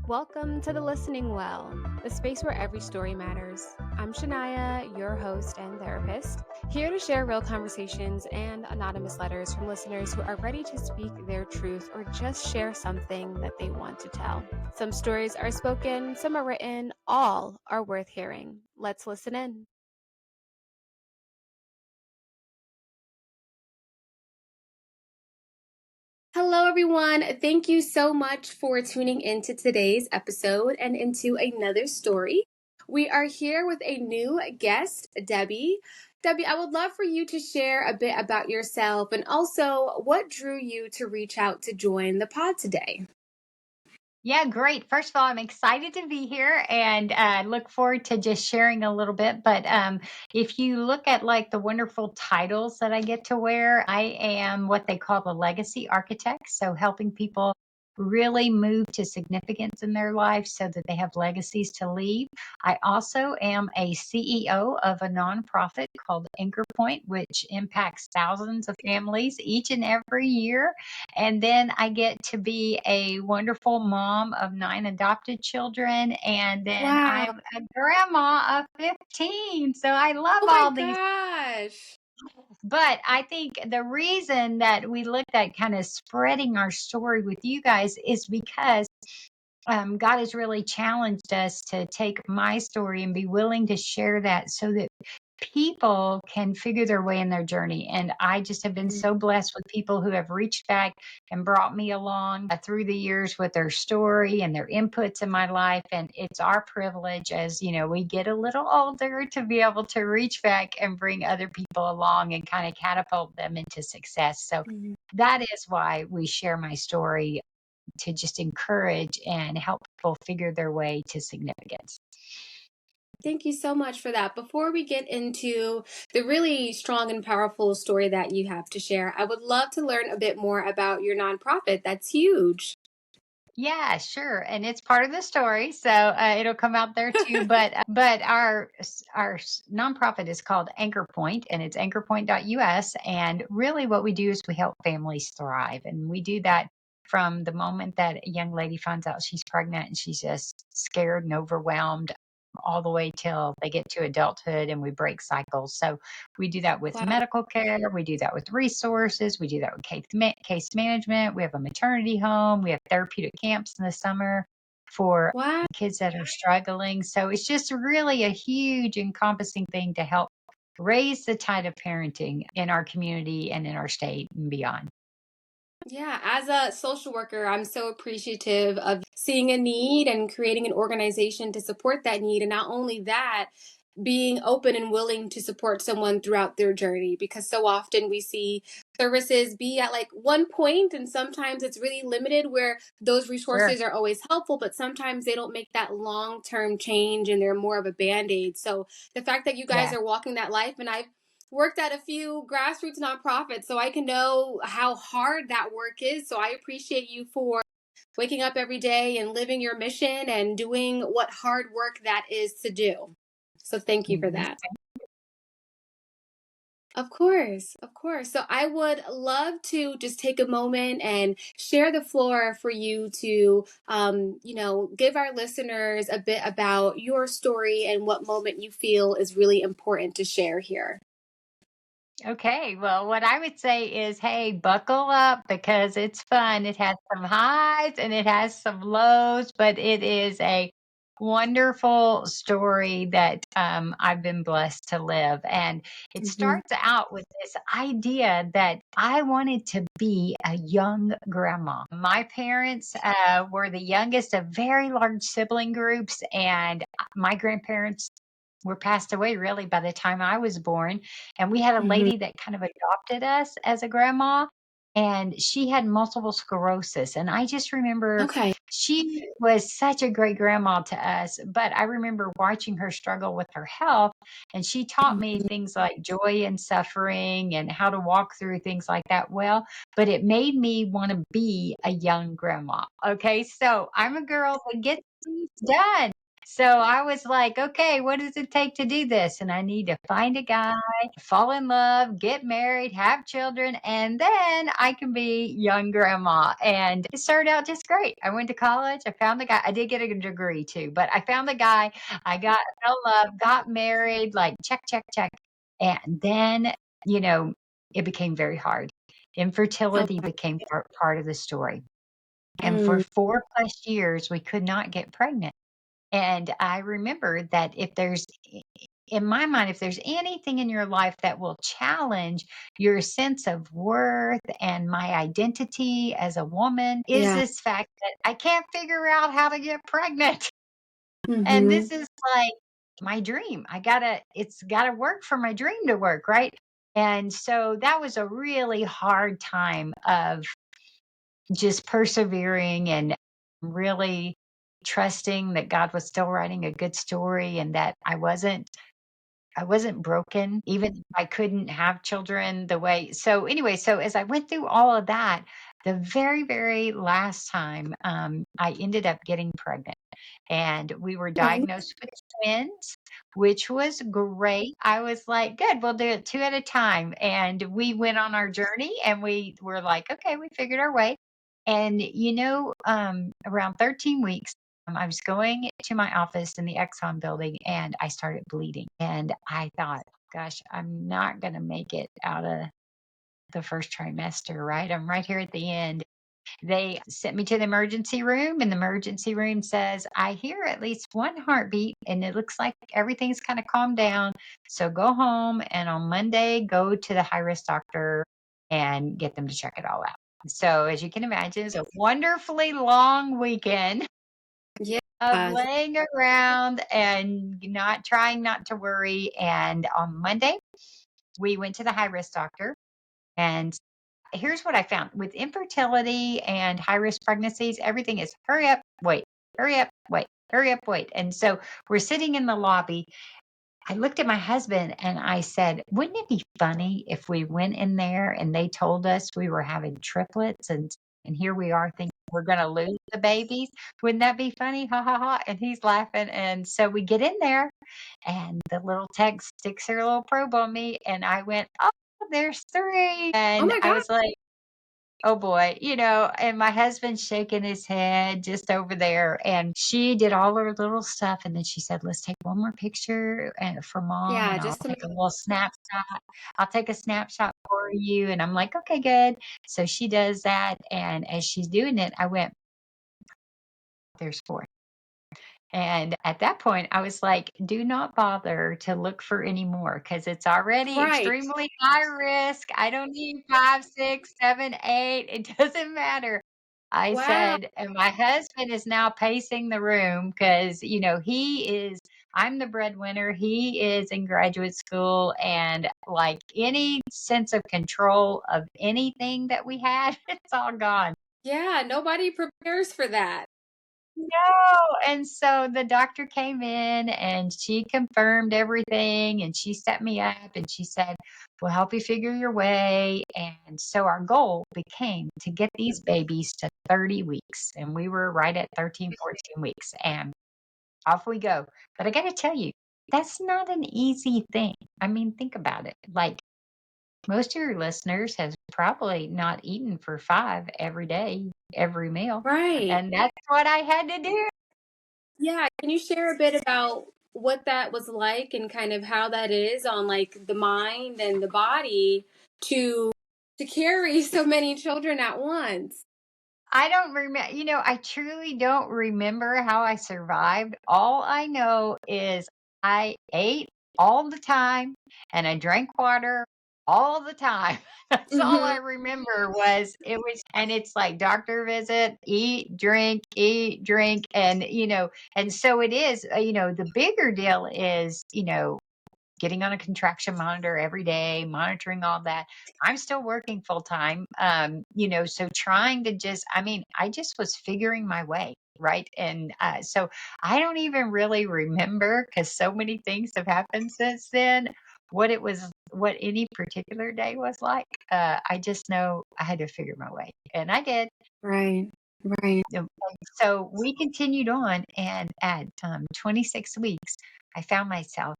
Welcome to the Listening Well, the space where every story matters. I'm Shania, your host and therapist, here to share real conversations and anonymous letters from listeners who are ready to speak their truth or just share something that they want to tell. Some stories are spoken, some are written, all are worth hearing. Let's listen in. Hello, everyone. Thank you so much for tuning into today's episode and into another story. We are here with a new guest, Debbie. Debbie, I would love for you to share a bit about yourself and also what drew you to reach out to join the pod today. Yeah, great. First of all, I'm excited to be here and look forward to just sharing a little bit. But if you look at like the wonderful titles that I get to wear, I am what they call the legacy architect. So helping people really move to significance in their life so that they have legacies to leave. I also am a CEO of a nonprofit called Anchorpoint, which impacts thousands of families each and every year. And then I get to be a wonderful mom of 9 adopted children. And then Wow. I'm a grandma of 15. So I love Oh my all these. gosh. But I think the reason that we looked at kind of spreading our story with you guys is because God has really challenged us to take my story and be willing to share that so that people can figure their way in their journey. And I just have been so blessed with people who have reached back and brought me along through the years with their story and their inputs in my life. And it's our privilege as, we get a little older to be able to reach back and bring other people along and kind of catapult them into success. So Mhm. that is why we share my story to just encourage and help people figure their way to significance. Thank you so much for that. Before we get into the really strong and powerful story that you have to share, I would love to learn a bit more about your nonprofit. That's huge. Yeah, sure, and it's part of the story, so it'll come out there too. But our nonprofit is called Anchorpoint, and it's anchorpoint.us. And really, what we do is we help families thrive, and we do that from the moment that a young lady finds out she's pregnant and she's just scared and overwhelmed, all the way till they get to adulthood and we break cycles. So we do that with Wow. medical care. We do that with resources. We do that with case management. We have a maternity home. We have therapeutic camps in the summer for Wow. kids that are struggling. So it's just really a huge encompassing thing to help raise the tide of parenting in our community and in our state and beyond. Yeah, as a social worker, I'm so appreciative of seeing a need and creating an organization to support that need. And not only that, being open and willing to support someone throughout their journey, because so often we see services be at like one point and sometimes it's really limited where those Sure. resources are always helpful, but sometimes they don't make that long-term change and they're more of a band-aid. So the fact that you guys Yeah. are walking that life, and I've worked at a few grassroots nonprofits, so I can know how hard that work is. So I appreciate you for waking up every day and living your mission and doing what hard work that is to do. So thank you for Mhm. that. Of course, of course. So I would love to just take a moment and share the floor for you to, give our listeners a bit about your story and what moment you feel is really important to share here. Okay, well, what I would say is, hey, buckle up because it's fun. It has some highs and it has some lows, but it is a wonderful story that I've been blessed to live. And it Mhm. starts out with this idea that I wanted to be a young grandma. My parents were the youngest of very large sibling groups, and my grandparents were passed away really by the time I was born. And we had a Mhm. lady that kind of adopted us as a grandma, and she had multiple sclerosis. And I just remember Okay. she was such a great grandma to us, but I remember watching her struggle with her health. And she taught me Mhm. things like joy and suffering and how to walk through things like that well. But it made me want to be a young grandma. Okay. So I'm a girl that gets things done. So I was like, okay, what does it take to do this? And I need to find a guy, fall in love, get married, have children, and then I can be young grandma. And it started out just great. I went to college. I found the guy. I did get a degree too, but I found the guy. Fell in love, got married, like check, check, check. And then, you know, it became very hard. Infertility Okay. became part of the story. And for Mm, 4 plus years, we could not get pregnant. And I remember that in my mind, if there's anything in your life that will challenge your sense of worth and my identity as a woman, is yeah. this fact that I can't figure out how to get pregnant. And Mm-hmm. this is like my dream. It's gotta work for my dream to work, right? And so that was a really hard time of just persevering and really trusting that God was still writing a good story and that I wasn't broken, even if I couldn't have children the way. So anyway, so as I went through all of that, the very, very last time, I ended up getting pregnant and we were Okay. diagnosed with twins, which was great. I was like, good, we'll do it two at a time. And we went on our journey and we were like, okay, we figured our way. And, around 13 weeks, I was going to my office in the Exxon building and I started bleeding. And I thought, gosh, I'm not going to make it out of the first trimester, right? I'm right here at the end. They sent me to the emergency room, and the emergency room says, I hear at least one heartbeat, and it looks like everything's kind of calmed down. So go home, and on Monday, go to the high risk doctor and get them to check it all out. So, as you can imagine, it's a wonderfully long weekend Yeah. of laying around and not trying not to worry. And on Monday, we went to the high risk doctor. And here's what I found with infertility and high risk pregnancies, everything is hurry up, wait, hurry up, wait. And so we're sitting in the lobby. I looked at my husband and I said, wouldn't it be funny if we went in there and they told us we were having triplets and here we are thinking we're going to lose the babies? Wouldn't that be funny? Ha ha ha. And he's laughing. And so we get in there and the little tech sticks her little probe on me and I went, oh, there's three. Oh And my I God. was like, oh boy, and my husband's shaking his head just over there. And she did all her little stuff. And then she said, let's take one more picture for mom Yeah, and I'll just to make take a little snapshot. I'll take a snapshot for you. And I'm like, okay, good. So she does that. And as she's doing it, I went, there's four. And at that point, I was like, do not bother to look for any more because it's already right. extremely high risk. I don't need five, six, seven, eight. It doesn't matter. I Wow. said, and my husband is now pacing the room because, I'm the breadwinner. He is in graduate school. And like any sense of control of anything that we had, it's all gone. Yeah, nobody prepares for that. No, and so the doctor came in and she confirmed everything and she set me up and she said, "We'll help you figure your way." And so our goal became to get these babies to 30 weeks and we were right at 13, 14 weeks and off we go. But I got to tell you, that's not an easy thing. I mean, think about it. Like most of your listeners has probably not eaten for 5 every day, every meal. Right. And that's what I had to do. Yeah. Can you share a bit about what that was like and kind of how that is on like the mind and the body to to carry so many children at once? I don't remember, I truly don't remember how I survived. All I know is I ate all the time and I drank water all the time. That's all I Mhm. remember and it's like doctor visit, eat, drink. And so it is, the bigger deal is, getting on a contraction monitor every day, monitoring all that. I'm still working full time. So trying to I just was figuring my way. Right. And so I don't even really remember because so many things have happened since then. What any particular day was like. I just know I had to figure my way. And I did. Right. Right. And so we continued on, and at 26 weeks, I found myself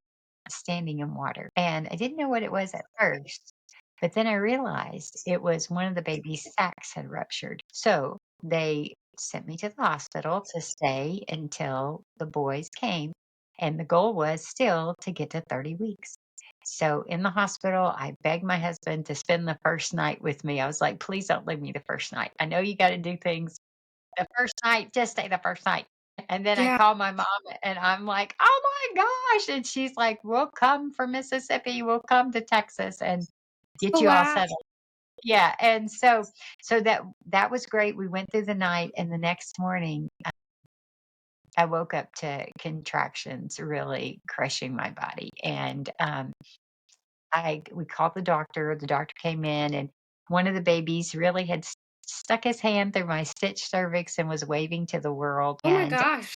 standing in water. And I didn't know what it was at first, but then I realized it was one of the baby's sacs had ruptured. So they sent me to the hospital to stay until the boys came. And the goal was still to get to 30 weeks. So in the hospital, I begged my husband to spend the first night with me. I was like, please don't leave me the first night. I know you got to do things the first night, just stay the first night. And then I Yeah. call my mom and I'm like, "Oh my gosh." And she's like, "We'll come from Mississippi. We'll come to Texas and get Oh, you all wow. settled." Yeah. And so that was great. We went through the night and the next morning I woke up to contractions really crushing my body. And I we called the doctor. The doctor came in and one of the babies really had stuck his hand through my stitched cervix and was waving to the world. Oh my And gosh.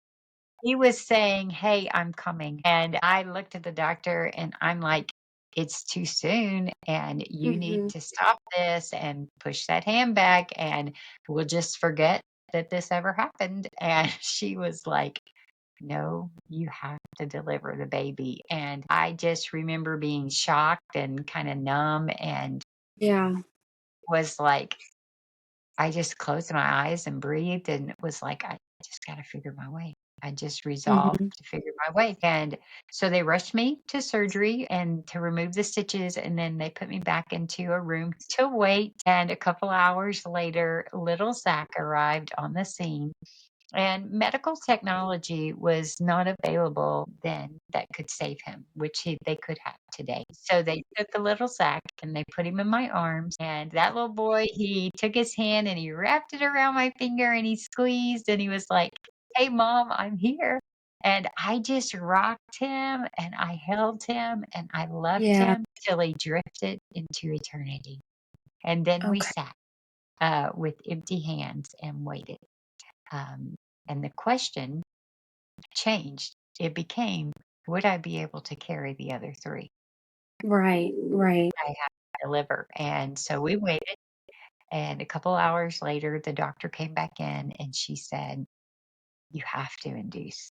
he was saying, "Hey, I'm coming." And I looked at the doctor and I'm like, "It's too soon and you need Mhm. to stop this and push that hand back and we'll just forget that this ever happened." And she was like, "No, you have to deliver the baby." And I just remember being shocked and kind of numb and Yeah. was like, I just closed my eyes and breathed and was like, I just got to figure my way. I just resolved Mhm. to figure my way. And so they rushed me to surgery and to remove the stitches. And then they put me back into a room to wait. And a couple hours later, little Zach arrived on the scene. And medical technology was not available then that could save him, which they could have today. So they took the little sack and they put him in my arms. And that little boy, he took his hand and he wrapped it around my finger and he squeezed and he was like, "Hey, mom, I'm here." And I just rocked him and I held him and I loved Yeah. him till he drifted into eternity. And then we Okay. sat with empty hands and waited. Um, and the question changed. It became, would I be able to carry the other three? Right. Right. I have to deliver. And so we waited. And a couple hours later, the doctor came back in and she said, "You have to induce."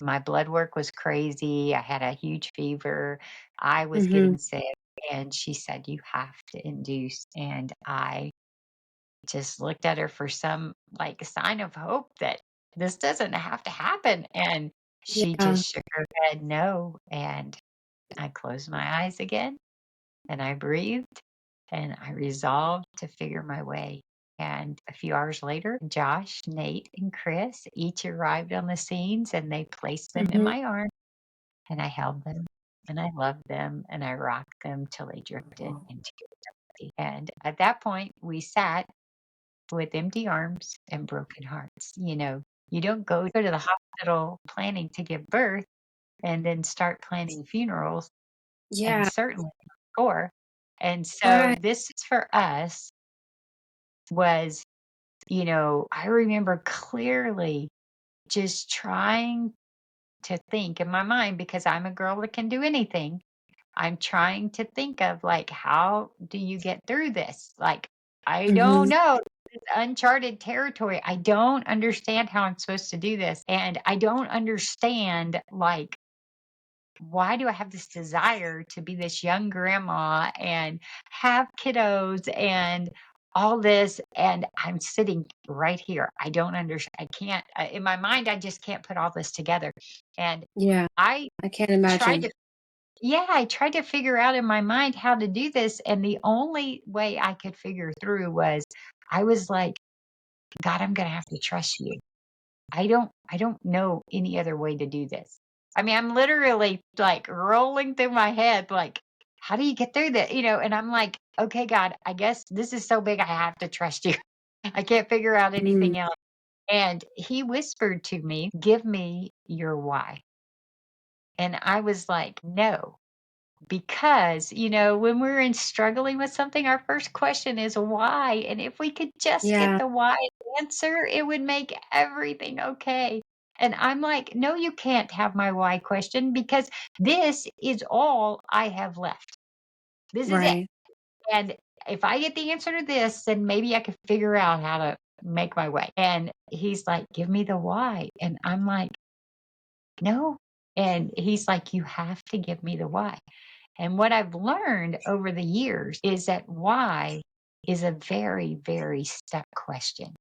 My blood work was crazy. I had a huge fever. I was Mhm. getting sick. And she said, "You have to induce." And I just looked at her for some like sign of hope that this doesn't have to happen. And she Yeah. just shook her head no. And I closed my eyes again and I breathed and I resolved to figure my way. And a few hours later, Josh, Nate, and Chris each arrived on the scenes and they placed them in Mhm. my arms and I held them and I loved them and I rocked them till they drifted into eternity. And at that point, we sat with empty arms and broken hearts. You don't go to the hospital planning to give birth and then start planning funerals and Yeah. certainly before. And so Right. this is for us was, I remember clearly just trying to think in my mind because I'm a girl that can do anything. I'm trying to think of like, how do you get through this? Like, I don't Mhm. know. It's uncharted territory. I don't understand how I'm supposed to do this. And I don't understand, like, why do I have this desire to be this young grandma and have kiddos and all this? And I'm sitting right here. I don't understand. I can't, in my mind, I just can't put all this together. And Yeah. I I can't tried imagine. to yeah, I tried to figure out in my mind how to do this, and the only way I could figure through was I was like, "God, I'm gonna have to trust you. I don't know any other way to do this." I mean, I'm literally like rolling through my head like, "How do you get through that?" And I'm like, "Okay, God, I guess this is so big I have to trust you. I can't figure out Mm. anything else." And he whispered to me, "Give me your why." And I was like, "No." Because, when we're in struggling with something, our first question is why. And if we could just get Yeah. the why answer, it would make everything okay. And I'm like, no, you can't have my why question because this is all I have left. This is it. Right. And if I get the answer to this, then maybe I can figure out how to make my way. And he's like, give me the why. And I'm like, no. And he's like, you have to give me the why. And what I've learned over the years is that why is a very, very stuck question.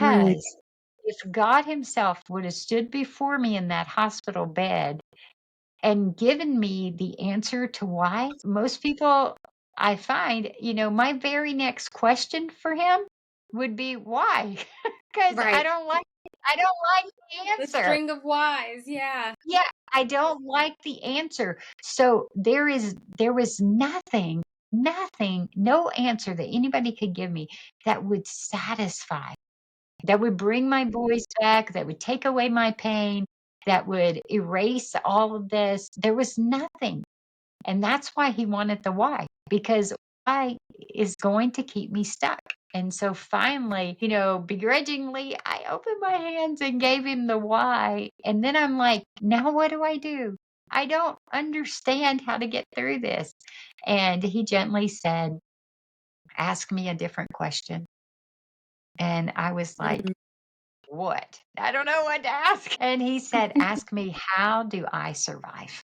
Mm, Because if God Himself would have stood before me in that hospital bed and given me the answer to why, most people I find, my very next question for Him would be why? Because right. I don't like the The answer. string of whys. Yeah. Yeah, I don't like the answer. So there was nothing, no answer that anybody could give me that would satisfy, that would bring my voice back, that would take away my pain, that would erase all of this. There was nothing. And that's why he wanted the why, because why is going to keep me stuck. And so finally, begrudgingly, I opened my hands and gave him the why. And then I'm like, now what do I do? I don't understand how to get through this. And he gently said, ask me a different question. And I was like, Mm, what? I don't know what to ask. And he said, ask me, how do I survive?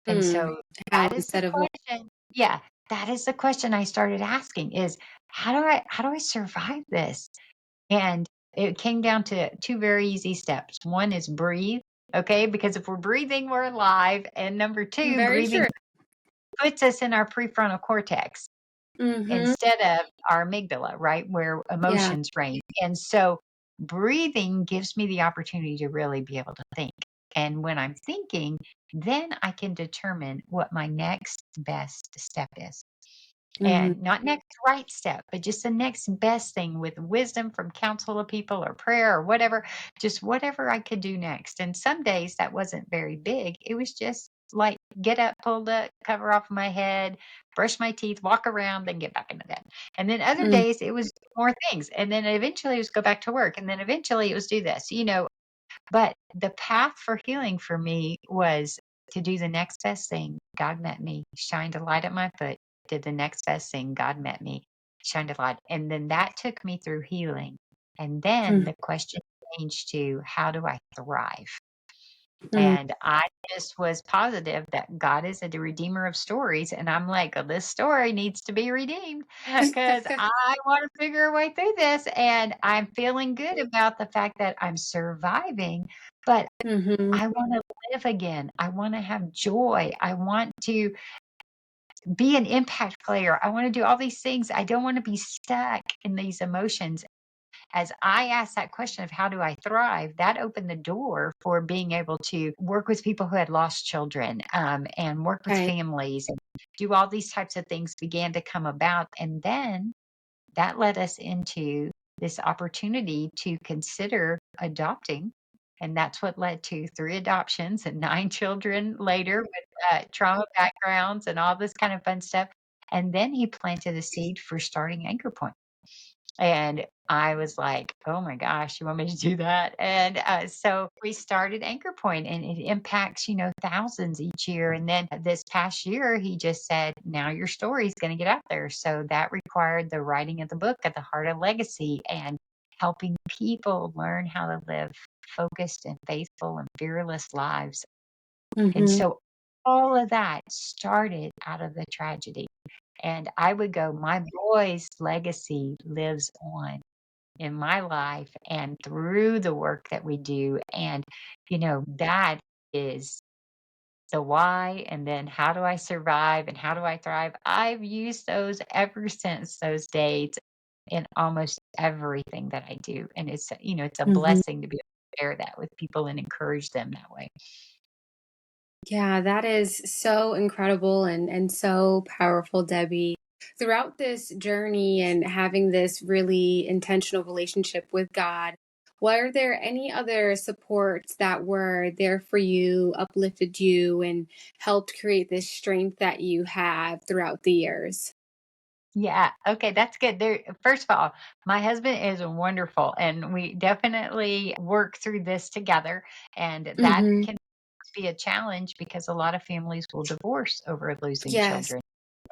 And mm. so How that is the instead of what? question. Yeah, that is the question I started asking is how do I survive this? And it came down to two very easy steps. One is breathe, okay? Because if we're breathing, we're alive. And number two, Very breathing true. puts us in our prefrontal cortex Mm-hmm. instead of our amygdala, right? Where Yeah. emotions reign. And so breathing gives me the opportunity to really be able to think. And when I'm thinking, then I can determine what my next best step is. Mm-hmm. And not next right step, but just the next best thing with wisdom from counsel of people or prayer or whatever, just whatever I could do next. And some days that wasn't very big. It was just like get up, pull the cover off my head, brush my teeth, walk around, then get back into bed. And then other Mm, days it was more things. And then eventually it was go back to work. And then eventually it was do this, but the path for healing for me was to do the next best thing. God met me, shined a light at my foot, did the next best thing. God met me, shined a light. And then that took me through healing. And then mm, the question changed to how do I thrive? mm. And I just was positive that God is a redeemer of stories. And I'm like, "Oh, this story needs to be redeemed because I want to figure a way through this. And I'm feeling good about the fact that I'm surviving, but Mm-hmm. I want to live again. I want to have joy. I want to be an impact player. I want to do all these things. I don't want to be stuck in these emotions. As I asked that question of how do I thrive, that opened the door for being able to work with people who had lost children, and work with Right. families and do all these types of things began to come about. And then that led us into this opportunity to consider adopting. And that's what led to three adoptions and nine children later with trauma backgrounds and all this kind of fun stuff. And then he planted a seed for starting Anchorpoint. And I was like, "Oh my gosh, you want me to do that?" And, so we started Anchor Point, and it impacts, thousands each year. And then this past year, he just said, "Now your story is gonna get out there." So that required the writing of the book at the heart of legacy and helping people learn how to live focused and faithful and fearless lives. And Mm-hmm. so all of that started out of the tragedy. And I would go, my boy's legacy lives on in my life and through the work that we do. And, that is the why. And then how do I survive and how do I thrive? I've used those ever since those days in almost everything that I do. And it's a Mm-hmm. blessing to be able to share that with people and encourage them that way. Yeah, that is so incredible and so powerful, Debbie. Throughout this journey and having this really intentional relationship with God, were there any other supports that were there for you, uplifted you, and helped create this strength that you have throughout the years? Yeah. Okay. That's good. First of all, my husband is wonderful and we definitely work through this together. And that Hmm. can be a challenge because a lot of families will divorce over losing Yes. children.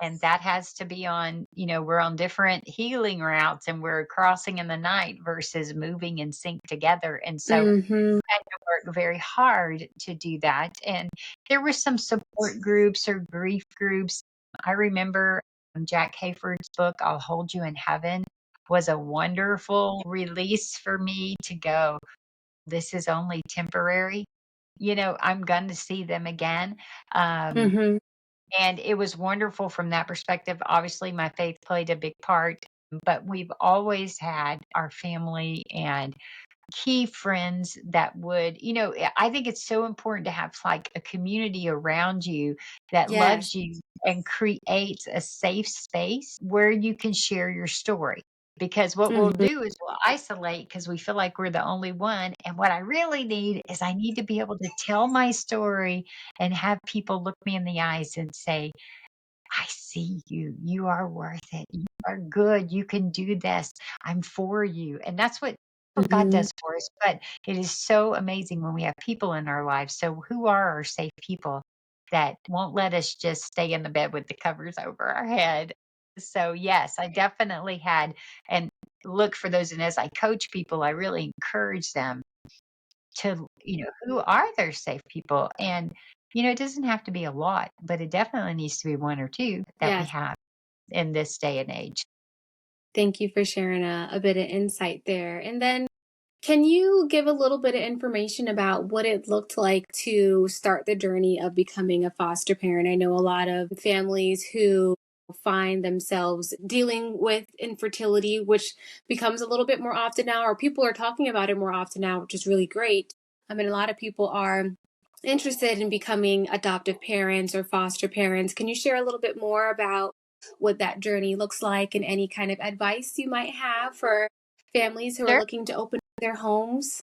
And that has to be on, we're on different healing routes and we're crossing in the night versus moving in sync together. And so Mm-hmm. had to work very hard to do that. And there were some support groups or grief groups. I remember Jack Hayford's book, I'll Hold You in Heaven, was a wonderful release for me to go, this is only temporary. I'm going to see them again. Um, Mm-hmm. and it was wonderful from that perspective. Obviously, my faith played a big part, but we've always had our family and key friends that would, I think it's so important to have like a community around you that Yes. loves you and creates a safe space where you can share your story. Because what we'll Mm-hmm. do is we'll isolate because we feel like we're the only one. And what I really need is I need to be able to tell my story and have people look me in the eyes and say, I see you. You are worth it. You are good. You can do this. I'm for you. And that's what God Mm-hmm. does for us. But it is so amazing when we have people in our lives. So who are our safe people that won't let us just stay in the bed with the covers over our head? So yes, I definitely had and look for those. And as I coach people, I really encourage them to, who are their safe people. And, it doesn't have to be a lot, but it definitely needs to be one or two that we Yes. have in this day and age. Thank you for sharing a bit of insight there. And then can you give a little bit of information about what it looked like to start the journey of becoming a foster parent? I know a lot of families who find themselves dealing with infertility, which becomes a little bit more often now, or people are talking about it more often now, which is really great. I mean, a lot of people are interested in becoming adoptive parents or foster parents. Can you share a little bit more about what that journey looks like and any kind of advice you might have for families who are Sure. looking to open their homes?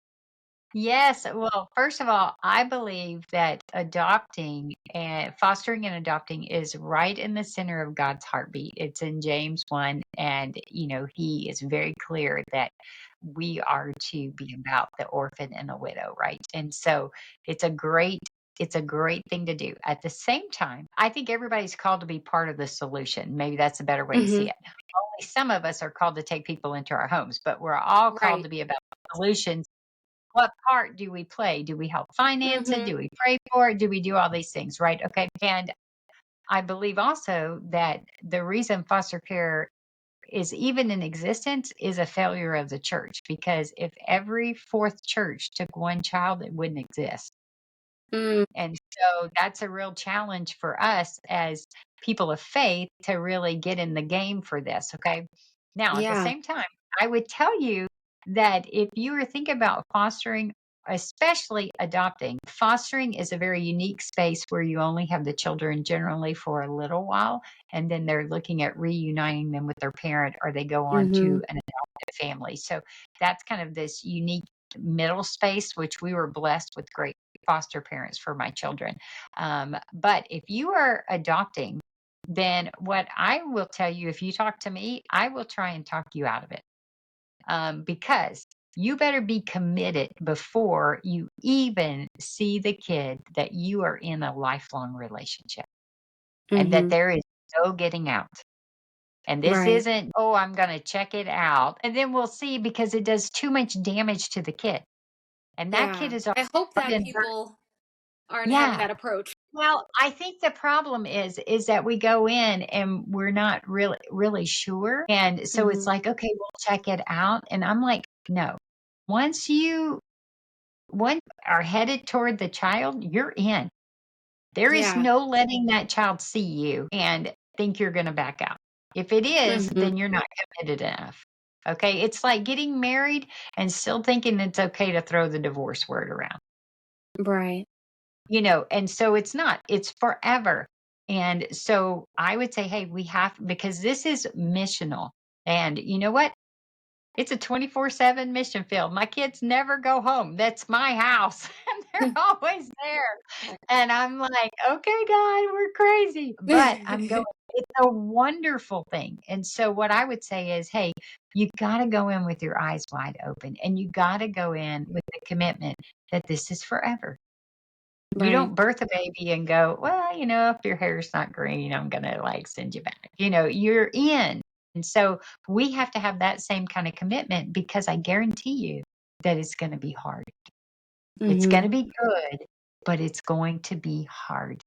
Yes. Well, first of all, I believe that adopting and fostering and adopting is right in the center of God's heartbeat. It's in James 1. And, he is very clear that we are to be about the orphan and the widow, right? And so it's a great it's a great thing to do. At the same time, I think everybody's called to be part of the solution. Maybe that's a better way to see Hmm. it. Only some of us are called to take people into our homes, but we're all called Right. to be about solutions. What part do we play? Do we help finance it? Hmm. Do we pray for it? Do we do all these things, right? Okay. And I believe also that the reason foster care is even in existence is a failure of the church, because if every fourth church took one child, it wouldn't exist. Mm, And so that's a real challenge for us as people of faith to really get in the game for this. Okay. Now, at the yeah. same time, I would tell you that if you were thinking about fostering, especially adopting, fostering is a very unique space where you only have the children generally for a little while, and then they're looking at reuniting them with their parent or they go on Hmm. to an adoptive family. So that's kind of this unique middle space, which we were blessed with great foster parents for my children. But if you are adopting, then what I will tell you, if you talk to me, I will try and talk you out of it, because you better be committed before you even see the kid that you are in a lifelong relationship and that Hmm. there is no getting out. And this Right. isn't, oh, I'm going to check it out and then we'll see, because it does too much damage to the kid. And that kid Yeah. is I hope already that been hurt. people aren't having Yeah. that approach. Well, I think the problem is that we go in and we're not really sure. And so it's Hmm. like, okay, we'll check it out. And I'm like, no. Once you once are headed toward the child, you're in. There is Yeah. no letting that child see you and think you're going to back out. If it is, Hmm. then you're not committed enough. Okay? It's like getting married and still thinking it's okay to throw the divorce word around. Right. And so it's not, it's forever. And so I would say, hey, we have, because this is missional. And you know what? It's a 24/7 mission field. My kids never go home. That's my house. And they're always there. And I'm like, okay, God, we're crazy. But I'm going, it's a wonderful thing. And so what I would say is, hey, you got to go in with your eyes wide open and you got to go in with the commitment that this is forever. You Right. don't birth a baby and go, well, if your hair's not green, I'm going to like send you back. You're in. And so we have to have that same kind of commitment because I guarantee you that it's going to be hard. It's going Mm-hmm. to be good, but it's going to be hard.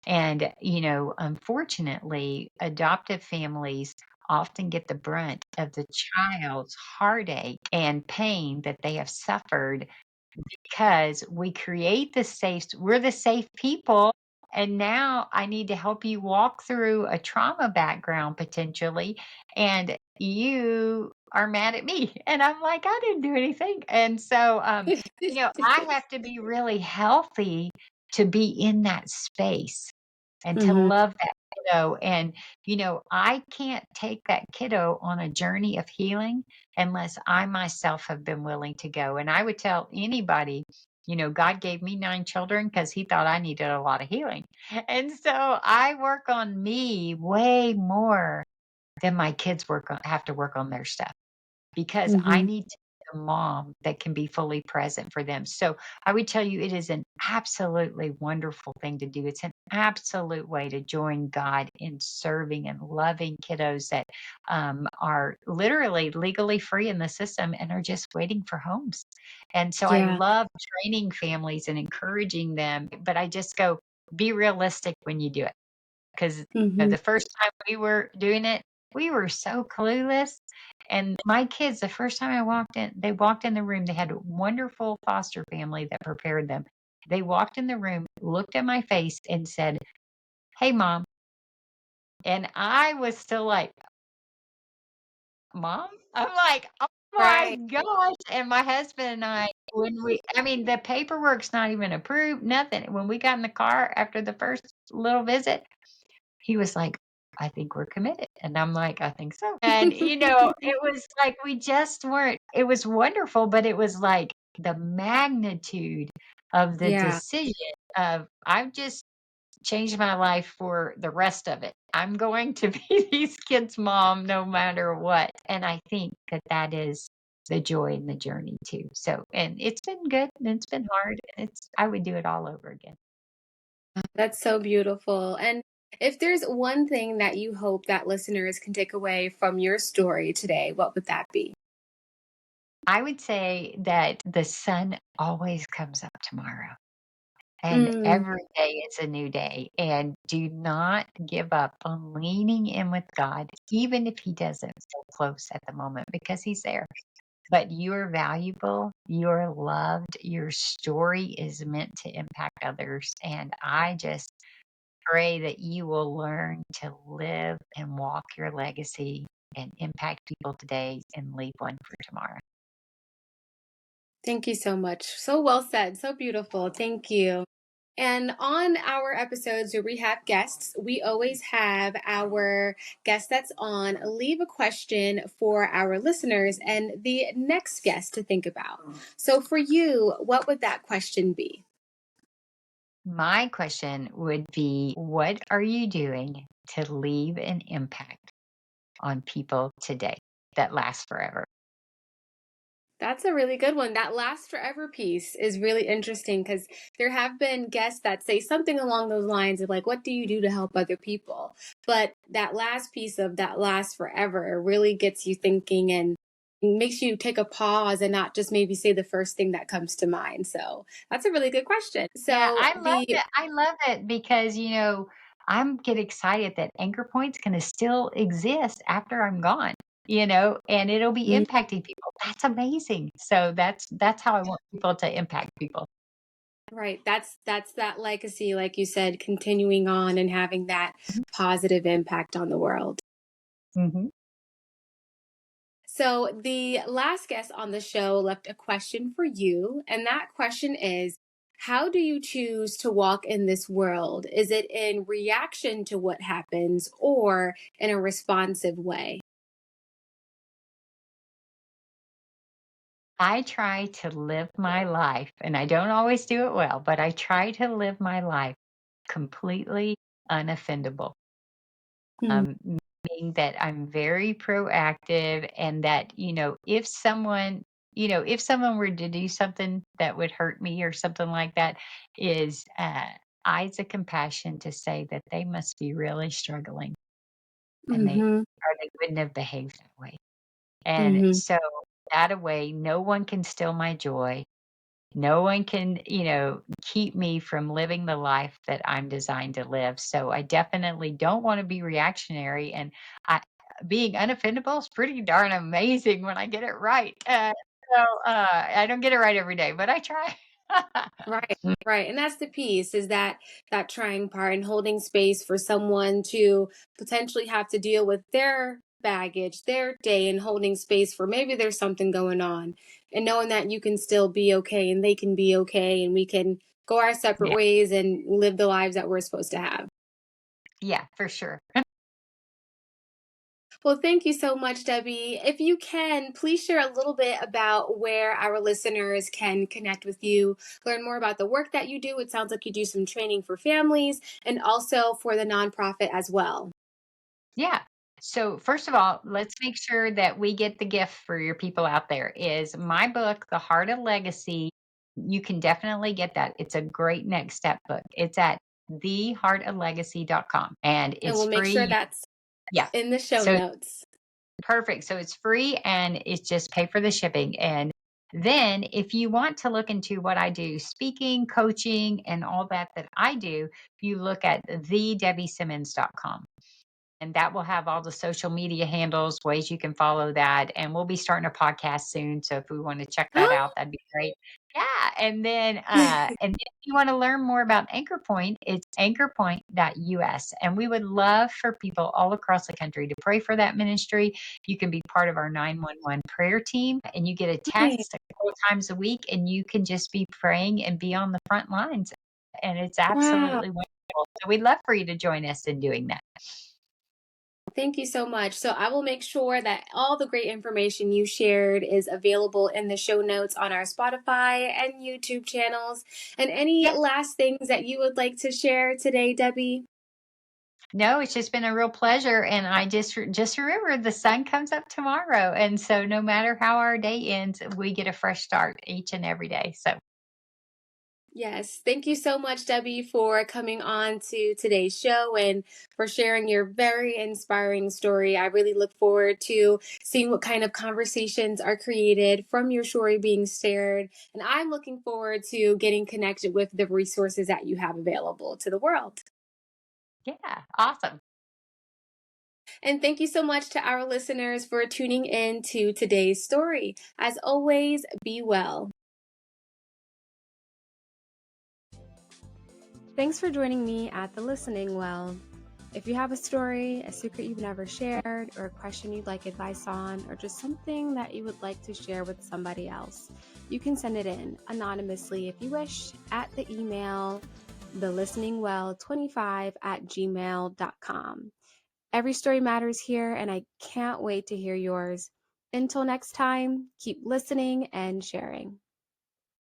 And, unfortunately, adoptive families often get the brunt of the child's heartache and pain that they have suffered because we create the we're the safe people. And now I need to help you walk through a trauma background potentially. And you are mad at me. And I'm like, I didn't do anything. And so, I have to be really healthy to be in that space and to Mm-hmm. love that kiddo. And, I can't take that kiddo on a journey of healing unless I myself have been willing to go. And I would tell anybody, God gave me 9 children because he thought I needed a lot of healing. And so I work on me way more than my kids have to work on their stuff because I Mm-hmm. need to be a mom that can be fully present for them. So I would tell you it is an absolutely wonderful thing to do. It's an absolute way to join God in serving and loving kiddos that are literally legally free in the system and are just waiting for homes. And so I Yeah. love training families and encouraging them, but I just go, be realistic when you do it. Because Mm-hmm. the first time we were doing it, we were so clueless. And my kids, the first time they walked in the room. They had a wonderful foster family that prepared them. They walked in the room, looked at my face, and said, "Hey, mom." And I was still like, "Mom?" I'm like, "Oh my Right. gosh." And my husband and I, I mean, the paperwork's not even approved, nothing. When we got in the car after the first little visit, he was like, "I think we're committed." And I'm like, "I think so." And, it was like we just weren't it was wonderful, but it was like the magnitude of the Yeah. decision of, I've just changed my life for the rest of it. I'm going to be these kids' mom no matter what. And I think that that is the joy in the journey too. So, and it's been good and it's been hard. I would do it all over again. That's so beautiful. And if there's one thing that you hope that listeners can take away from your story today, what would that be? I would say that the sun always comes up tomorrow, and Mm, every day is a new day. And do not give up on leaning in with God, even if He doesn't feel close at the moment, because He's there. But you're valuable, you're loved, your story is meant to impact others. And I just pray that you will learn to live and walk your legacy and impact people today and leave one for tomorrow. thank you so much. So well said. So beautiful. Thank you. And on our episodes where we have guests, we always have our guest that's on leave a question for our listeners and the next guest to think about. So for you, what would that question be? My question would be, what are you doing to leave an impact on people today that lasts forever? That's a really good one. That last forever piece is really interesting because there have been guests that say something along those lines of like, what do you do to help other people? But that last piece of that last forever really gets you thinking and makes you take a pause and not just maybe say the first thing that comes to mind. So that's a really good question. Yeah, So I love the it. I love it because, I'm get excited that Anchor Point's going to still exist after I'm gone, and it'll be mm, impacting people. That's amazing. So that's how I want people to impact people. right, that's that legacy, like you said, continuing on and having that positive impact on the world. Mhm. So, the last guest on the show left a question for you. And that question is, how do you choose to walk in this world? Is it in reaction to what happens or in a responsive way? I try to live my life, and I don't always do it well, but I try to live my life completely unoffendable. Mm, Meaning that I'm very proactive and that, if someone if someone were to do something that would hurt me or something like that, is eyes of compassion to say that they must be really struggling and Mm-hmm. they wouldn't have behaved that way. And Mm-hmm. so that away, no one can steal my joy. No one can, keep me from living the life that I'm designed to live. So I definitely don't want to be reactionary. And I, being unoffendable is pretty darn amazing when I get it right. I don't get it right every day, but I try. Right, right. And that's the piece is that trying part and holding space for someone to potentially have to deal with their baggage, their day, and holding space for maybe there's something going on. And knowing that you can still be okay and they can be okay and we can go our separate Yeah, ways and live the lives that we're supposed to have. yeah, for sure. Well, thank you so much, Debbie. If you can, please share a little bit about where our listeners can connect with you, learn more about the work that you do. It sounds like you do some training for families and also for the nonprofit as well. Yeah. So first of all, let's make sure that we get the gift for your people out there is my book, The Heart of Legacy. You can definitely get that. It's a great next step book. It's at theheartoflegacy.com and And it's we'll make sure free. that's Yeah. in the show So notes. perfect. So it's free and it's just pay for the shipping. And then if you want to look into what I do, speaking, coaching, and all that I do, you look at thedebbieSimmons.com. And that will have all the social media handles, ways you can follow that. And we'll be starting a podcast soon. So if we want to check that out, that'd be great. Yeah. And then if you want to learn more about Anchorpoint, it's anchorpoint.us. And we would love for people all across the country to pray for that ministry. You can be part of our 911 prayer team and you get a Nice. text a couple of times a week and you can just be praying and be on the front lines. And it's Wow. absolutely wonderful. So we'd love for you to join us in doing that. Thank you so much. So I will make sure that all the great information you shared is available in the show notes on our Spotify and YouTube channels. And any Yeah. last things that you would like to share today, Debbie? No, it's just been a real pleasure, and I just remember the sun comes up tomorrow, and so no matter how our day ends, we get a fresh start each and every day. So Yes. Thank you so much, Debbie, for coming on to today's show and for sharing your very inspiring story. I really look forward to seeing what kind of conversations are created from your story being shared. And I'm looking forward to getting connected with the resources that you have available to the world. yeah, awesome. And thank you so much to our listeners for tuning in to today's story. As always, be well. Thanks for joining me at the Listening Well. If you have a story, a secret you've never shared, or a question you'd like advice on, or just something that you would like to share with somebody else, you can send it in anonymously if you wish at the email thelisteningwell25@gmail.com. Every story matters here, and I can't wait to hear yours. Until next time, keep listening and sharing.